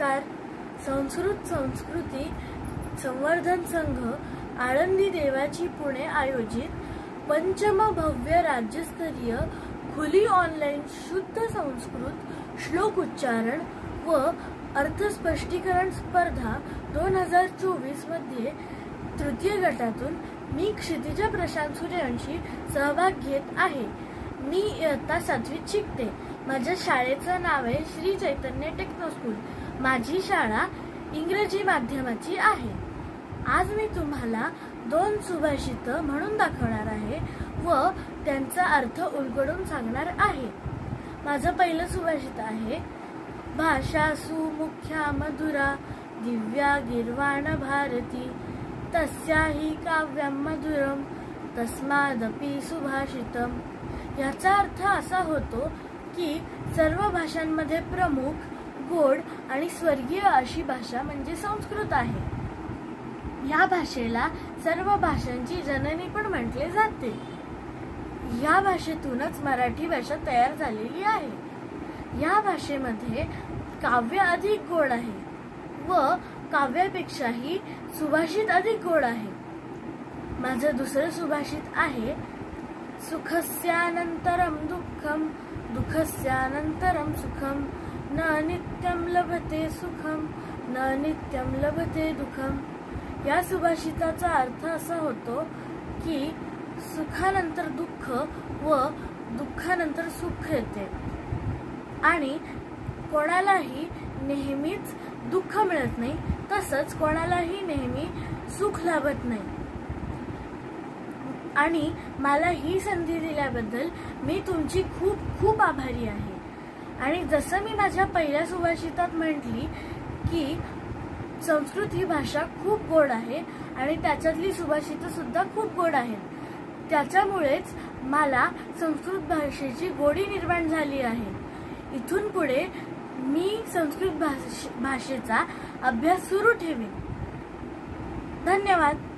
नमस्कार. संस्कृत संस्कृती संवर्धन संघ आळंदी देवाची पुणे आयोजित पंचम भव्य राज्यस्तरीय खुली ऑनलाइन शुद्ध संस्कृत श्लोक उच्चारण व अर्थस्पष्टीकरण स्पर्धा 2024 मध्ये तृतीय गटातून मी क्षितिजा प्रशांत सूर्यवंशी सहभाग घेत आहे. मी इयत्ता 7वीत शिकते. माझ्या शाळेचं नाव आहे श्री चैतन्य टेक्नो स्कूल. माझी शाळा इंग्रजी माध्यमाची आहे. आज मी तुम्हाला 2 सुभाषित म्हणून दाखवणार आहे व त्यांचा अर्थ उलगडून सांगणार आहे. माझं पहिलं सुभाषित आहे, भाषा सुमुख्या मधुरा दिव्या गीर्वाण भारती तस्याही काव्यम मधुरम तस्मादपि सुभाषितम. याचा अर्थ असा होतो की सर्व भाषांमध्ये प्रमुख, गोड आणि स्वर्गीय अशी भाषा म्हणजे संस्कृत आहे. या भाषेला सर्व भाषांची जननी पण म्हटले जाते. या भाषेतूनच मराठी भाषा तयार झालेली आहे. या भाषेमध्ये काव्य अधिक गोड आहे व काव्यापेक्षाही सुभाषित अधिक गोड आहे. माझं दुसरं सुभाषित आहे, सुखस्यानंतरम दुःखम दुःखस्यानंतरम सुखम न नित्यम लभते सुखम न नित्यम लभते दुःखम. या सुभाषिताचा अर्थ असा होतो की सुखानंतर दुःख व दुःखानंतर सुख येते आणि कोणालाही नेहमीच दुःख मिळत नाही, तसंच कोणालाही नेहमी सुख लाभत नाही. आणि मला ही संधी दिल्याबद्दल मी तुमची खूप खूप आभारी आहे. आणि जसं मी माझ्या पहिल्या सुभाषितात म्हटली की संस्कृत ही भाषा खूप गोड आहे आणि त्याच्यातली सुभाषितं सुद्धा खूप गोड आहेत. त्याच्यामुळेच मला संस्कृत भाषेची गोडी निर्माण झाली आहे. इथून पुढे मी संस्कृत भाषेचा अभ्यास सुरू ठेवीन. धन्यवाद.